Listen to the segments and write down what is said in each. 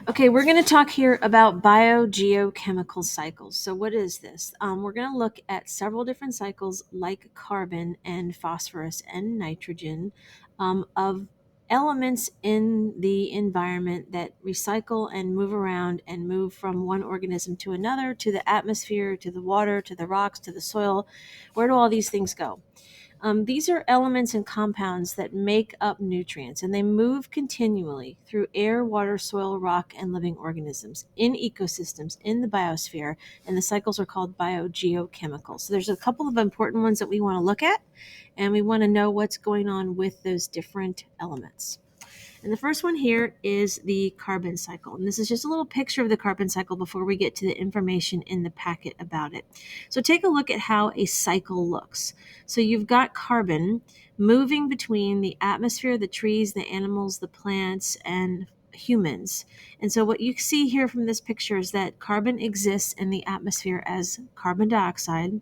Okay, we're going to talk here about biogeochemical cycles. So, what is this? We're going to look at several different cycles like carbon and phosphorus and nitrogen of elements in the environment that recycle and move around and move from one organism to another, to the atmosphere, to the water, to the rocks, to the soil. Where do all these things go? These are elements and compounds that make up nutrients, and they move continually through air, water, soil, rock, and living organisms in ecosystems in the biosphere. And the cycles are called biogeochemical. So there's a couple of important ones that we want to look at, and we want to know what's going on with those different elements. And the first one here is the carbon cycle. And this is just a little picture of the carbon cycle before we get to the information in the packet about it. So take a look at how a cycle looks. So you've got carbon moving between the atmosphere, the trees, the animals, the plants, and humans. And so what you see here from this picture is that carbon exists in the atmosphere as carbon dioxide.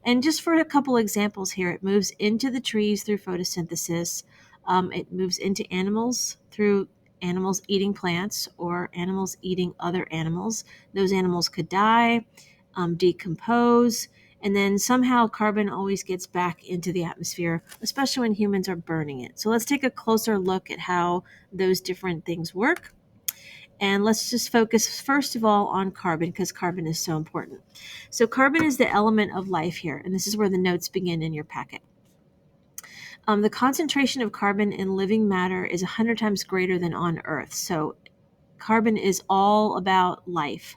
And just for a couple examples here, it moves into the trees through photosynthesis. It moves into animals through animals eating plants or animals eating other animals. Those animals could die, decompose, and then somehow carbon always gets back into the atmosphere, especially when humans are burning it. So let's take a closer look at how those different things work. And let's just focus, first of all, on carbon because carbon is so important. So, carbon is the element of life here, and this is where the notes begin in your packet. The concentration of carbon in living matter is 100 times greater than on Earth. So, carbon is all about life.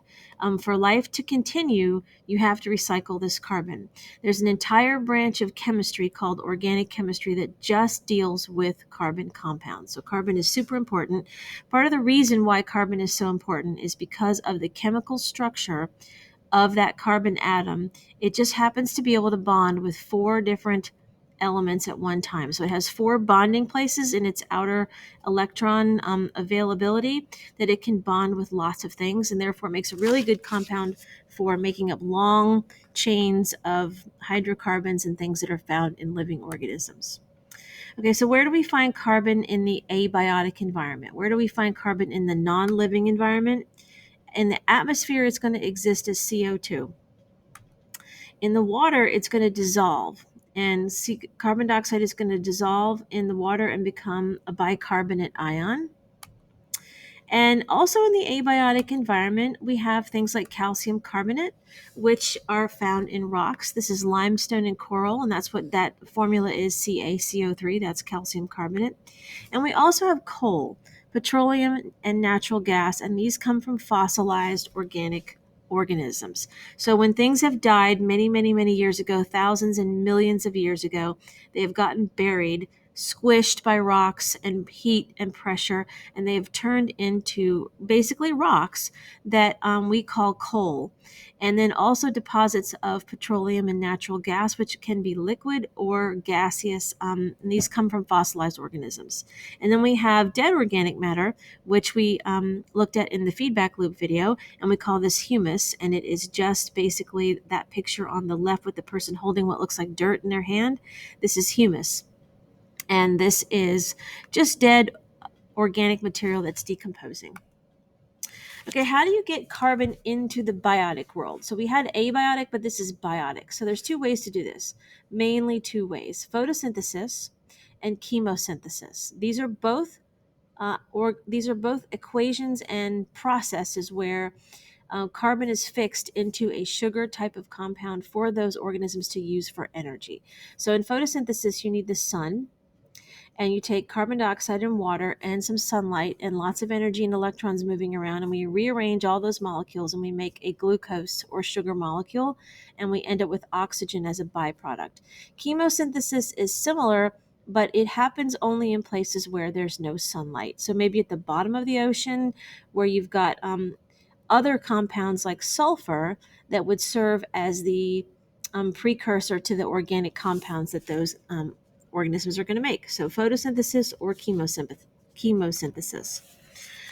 For life to continue, you have to recycle this carbon. There's an entire branch of chemistry called organic chemistry that just deals with carbon compounds. So, carbon is super important. Part of the reason why carbon is so important is because of the chemical structure of that carbon atom. It just happens to be able to bond with four different elements at one time. So it has four bonding places in its outer electron availability that it can bond with lots of things, and therefore makes a really good compound for making up long chains of hydrocarbons and things that are found in living organisms. Okay, so where do we find carbon in the abiotic environment? Where do we find carbon in the non-living environment? In the atmosphere, it's going to exist as CO2. In the water, it's going to dissolve. And carbon dioxide is going to dissolve in the water and become a bicarbonate ion. And also in the abiotic environment, we have things like calcium carbonate, which are found in rocks. This is limestone and coral, and that's what that formula is, CaCO3, that's calcium carbonate. And we also have coal, petroleum, and natural gas, and these come from fossilized organic organisms. So when things have died many, many, many years ago, thousands and millions of years ago, they have gotten buried, squished by rocks and heat and pressure, and they have turned into basically rocks that we call coal. And then also deposits of petroleum and natural gas, which can be liquid or gaseous. And these come from fossilized organisms. And then we have dead organic matter, which we looked at in the feedback loop video, and we call this humus. And it is just basically that picture on the left with the person holding what looks like dirt in their hand. This is humus. And this is just dead organic material that's decomposing. Okay, how do you get carbon into the biotic world? So we had abiotic, but this is biotic. So there's two ways to do this, mainly two ways: photosynthesis and chemosynthesis. These are both equations and processes where carbon is fixed into a sugar type of compound for those organisms to use for energy. So in photosynthesis, you need the sun, and you take carbon dioxide and water and some sunlight and lots of energy and electrons moving around, and we rearrange all those molecules and we make a glucose or sugar molecule, and we end up with oxygen as a byproduct. Chemosynthesis is similar, but it happens only in places where there's no sunlight. So maybe at the bottom of the ocean where you've got other compounds like sulfur that would serve as the precursor to the organic compounds that those organisms are going to make. So photosynthesis or chemosynthesis.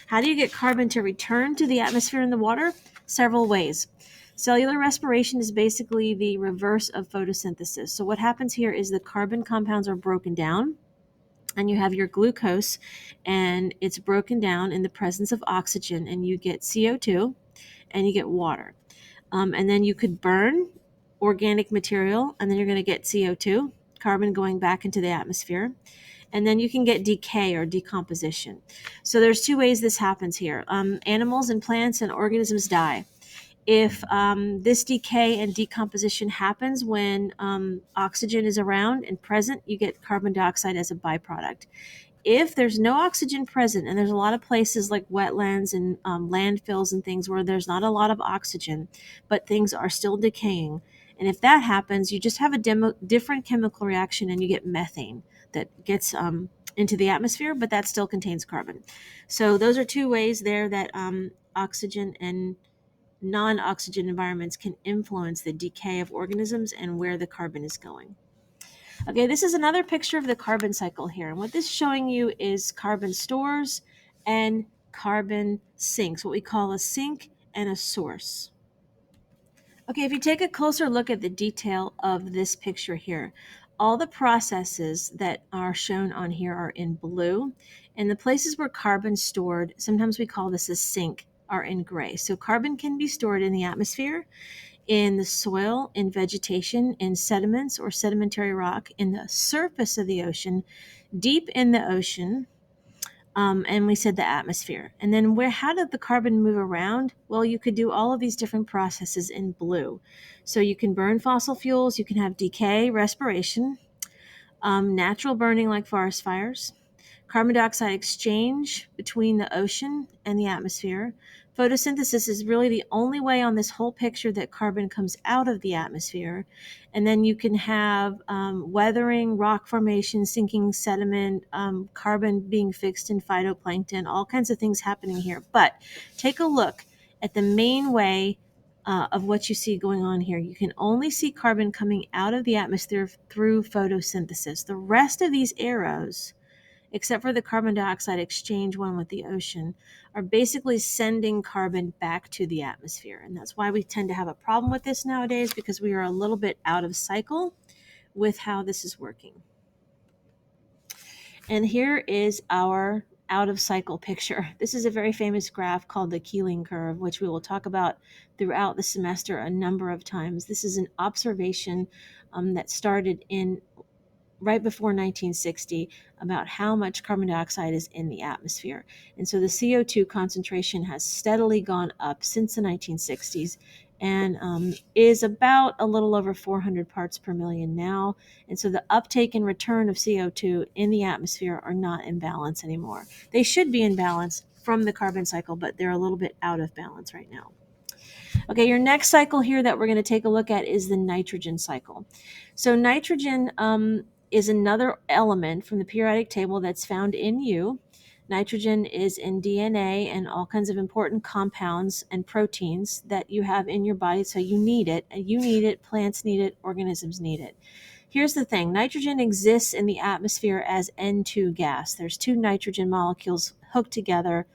How do you get carbon to return to the atmosphere and the water? Several ways. Cellular respiration is basically the reverse of photosynthesis. So what happens here is the carbon compounds are broken down, and you have your glucose, and it's broken down in the presence of oxygen, and you get CO2 and you get water. And then you could burn organic material, and then you're going to get CO2, carbon going back into the atmosphere. And then you can get decay or decomposition. So there's two ways this happens here. Animals and plants and organisms die. If this decay and decomposition happens when oxygen is around and present, you get carbon dioxide as a byproduct. If there's no oxygen present, and there's a lot of places like wetlands and landfills and things where there's not a lot of oxygen, but things are still decaying, and if that happens, you just have a different chemical reaction and you get methane that gets into the atmosphere, but that still contains carbon. So those are two ways there that oxygen and non-oxygen environments can influence the decay of organisms and where the carbon is going. Okay, this is another picture of the carbon cycle here. And what this is showing you is carbon stores and carbon sinks, what we call a sink and a source. Okay, if you take a closer look at the detail of this picture here, all the processes that are shown on here are in blue, and the places where carbon's stored, sometimes we call this a sink, are in gray. So carbon can be stored in the atmosphere, in the soil, in vegetation, in sediments or sedimentary rock, in the surface of the ocean, deep in the ocean, and we said the atmosphere. And then how did the carbon move around? Well, you could do all of these different processes in blue. So you can burn fossil fuels, you can have decay, respiration, natural burning like forest fires, carbon dioxide exchange between the ocean and the atmosphere. Photosynthesis is really the only way on this whole picture that carbon comes out of the atmosphere. And then you can have weathering, rock formation, sinking sediment, carbon being fixed in phytoplankton, all kinds of things happening here. But take a look at the main way of what you see going on here. You can only see carbon coming out of the atmosphere through photosynthesis. The rest of these arrows, except for the carbon dioxide exchange one with the ocean, are basically sending carbon back to the atmosphere. And that's why we tend to have a problem with this nowadays, because we are a little bit out of cycle with how this is working. And here is our out of cycle picture. This is a very famous graph called the Keeling curve, which we will talk about throughout the semester a number of times. This is an observation that started in right before 1960 about how much carbon dioxide is in the atmosphere. And so the CO2 concentration has steadily gone up since the 1960s, and is about a little over 400 parts per million now. And so the uptake and return of CO2 in the atmosphere are not in balance anymore. They should be in balance from the carbon cycle, but they're a little bit out of balance right now. Okay, your next cycle here that we're going to take a look at is the nitrogen cycle. So nitrogen is another element from the periodic table that's found in you. Nitrogen is in DNA and all kinds of important compounds and proteins that you have in your body, so you need it. You need it, plants need it, organisms need it. Here's the thing. Nitrogen exists in the atmosphere as N2 gas. There's two nitrogen molecules hooked together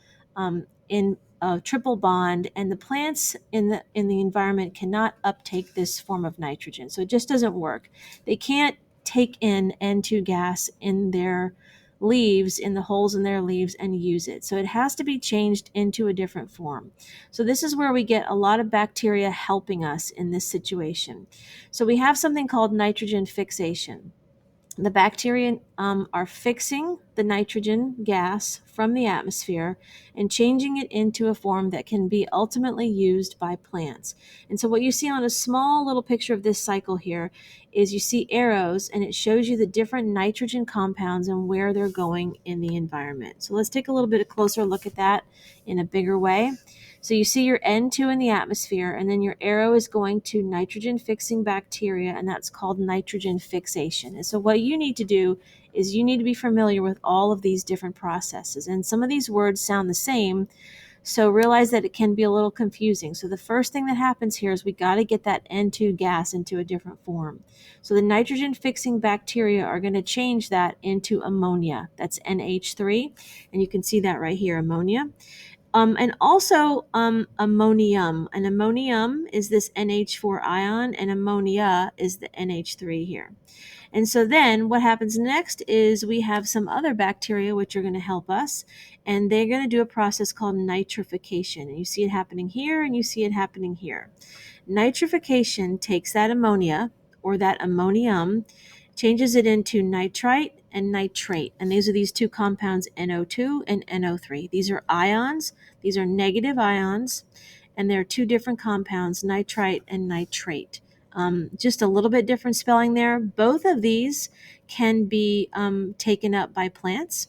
in a triple bond, and the plants in the environment cannot uptake this form of nitrogen. So it just doesn't work. They can't take in N2 gas in their leaves, in the holes in their leaves, and use it. So it has to be changed into a different form. So this is where we get a lot of bacteria helping us in this situation. So we have something called nitrogen fixation. The bacteria are fixing the nitrogen gas from the atmosphere and changing it into a form that can be ultimately used by plants. And so what you see on a small little picture of this cycle here is you see arrows, and it shows you the different nitrogen compounds and where they're going in the environment. So let's take a little bit of closer look at that in a bigger way. So you see your N2 in the atmosphere, and then your arrow is going to nitrogen fixing bacteria, and that's called nitrogen fixation. And so what you need to do is you need to be familiar with all of these different processes. And some of these words sound the same, so realize that it can be a little confusing. So the first thing that happens here is we got to get that N2 gas into a different form. So the nitrogen fixing bacteria are going to change that into ammonia. That's NH3, and you can see that right here, ammonia. And also ammonium. And ammonium is this NH4 ion, and ammonia is the NH3 here. And so then what happens next is we have some other bacteria which are going to help us, and they're going to do a process called nitrification. And you see it happening here, and you see it happening here. Nitrification takes that ammonia or that ammonium, changes it into nitrite and nitrate. And these are these two compounds, NO2 and NO3. These are ions, these are negative ions, and they're two different compounds, nitrite and nitrate. Just a little bit different spelling there. Both of these can be taken up by plants.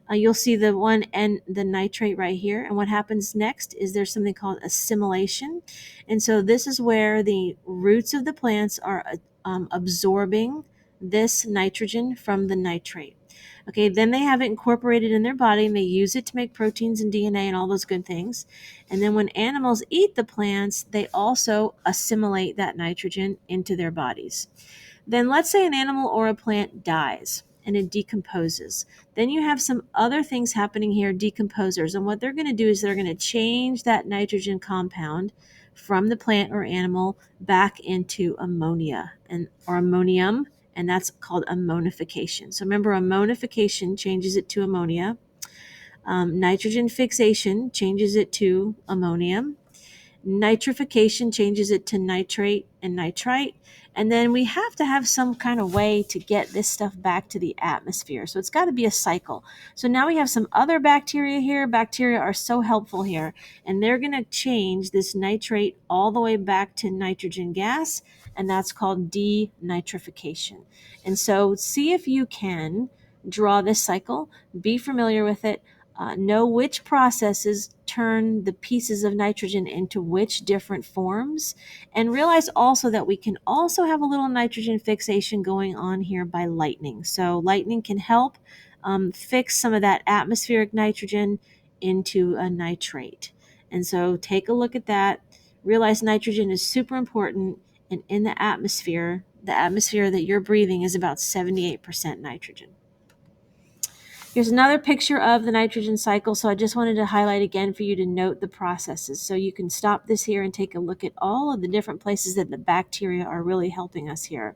You'll see the one and the nitrate right here. And what happens next is there's something called assimilation. And so this is where the roots of the plants are absorbing this nitrogen from the nitrate. Okay, then they have it incorporated in their body and they use it to make proteins and DNA and all those good things. And then when animals eat the plants, they also assimilate that nitrogen into their bodies. Then let's say an animal or a plant dies and it decomposes. Then you have some other things happening here, decomposers. And what they're going to do is they're going to change that nitrogen compound from the plant or animal back into ammonia and or ammonium, and that's called ammonification. So remember, ammonification changes it to ammonia. Nitrogen fixation changes it to ammonium. Nitrification changes it to nitrate and nitrite. And then we have to have some kind of way to get this stuff back to the atmosphere. So it's got to be a cycle. So now we have some other bacteria here. Bacteria are so helpful here. And they're going to change this nitrate all the way back to nitrogen gas. And that's called denitrification. And so see if you can draw this cycle, be familiar with it. Know which processes turn the pieces of nitrogen into which different forms, and realize also that we can also have a little nitrogen fixation going on here by lightning. So lightning can help fix some of that atmospheric nitrogen into a nitrate. And so take a look at that. Realize nitrogen is super important, and in the atmosphere that you're breathing is about 78% nitrogen. Here's another picture of the nitrogen cycle. So I just wanted to highlight again for you to note the processes. So you can stop this here and take a look at all of the different places that the bacteria are really helping us here.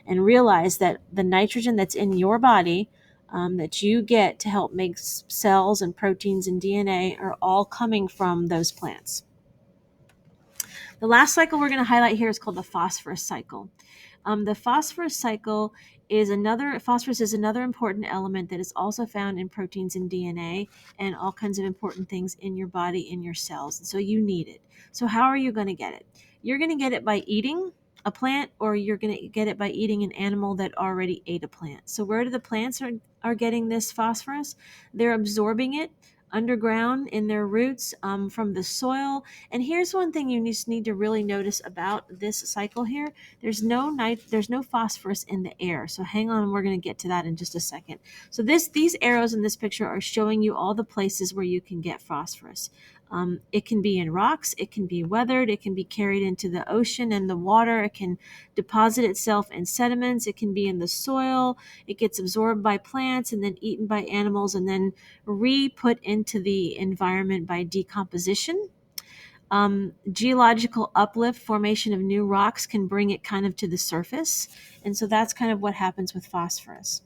And realize that the nitrogen that's in your body that you get to help make cells and proteins and DNA are all coming from those plants. The last cycle we're going to highlight here is called the phosphorus cycle. The phosphorus cycle phosphorus is another important element that is also found in proteins and DNA and all kinds of important things in your body, in your cells. And so you need it. So how are you going to get it? You're going to get it by eating a plant, or you're going to get it by eating an animal that already ate a plant. So where do the plants are getting this phosphorus? They're absorbing it underground in their roots from the soil. And here's one thing you just need to really notice about this cycle here. There's no phosphorus in the air. So hang on, we're going to get to that in just a second. So these arrows in this picture are showing you all the places where you can get phosphorus. It can be in rocks, it can be weathered, it can be carried into the ocean and the water, it can deposit itself in sediments, it can be in the soil, it gets absorbed by plants and then eaten by animals and then re-put into the environment by decomposition. Geological uplift, formation of new rocks can bring it kind of to the surface. And so that's kind of what happens with phosphorus.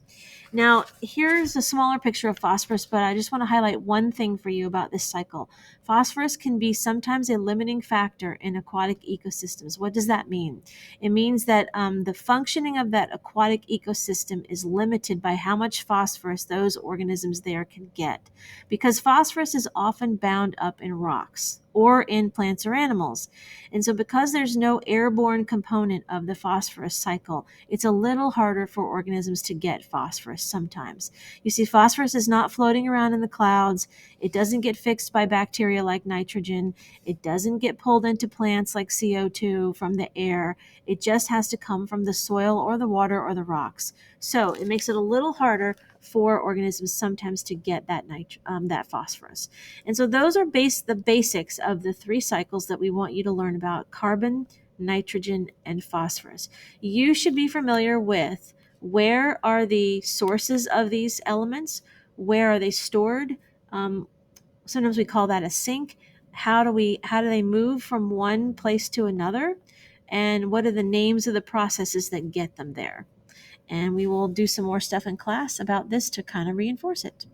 Now, here's a smaller picture of phosphorus, but I just want to highlight one thing for you about this cycle. Phosphorus can be sometimes a limiting factor in aquatic ecosystems. What does that mean? It means that the functioning of that aquatic ecosystem is limited by how much phosphorus those organisms there can get, because phosphorus is often bound up in rocks or in plants or animals. And so because there's no airborne component of the phosphorus cycle, it's a little harder for organisms to get phosphorus sometimes. You see, phosphorus is not floating around in the clouds. It doesn't get fixed by bacteria like nitrogen. It doesn't get pulled into plants like CO2 from the air. It just has to come from the soil or the water or the rocks. So it makes it a little harder for organisms sometimes to get that phosphorus. And so those are the basics of the three cycles that we want you to learn about: carbon, nitrogen, and phosphorus. You should be familiar with where are the sources of these elements, where are they stored, Sometimes we call that a sink. How do they move from one place to another? And what are the names of the processes that get them there? And we will do some more stuff in class about this to kind of reinforce it.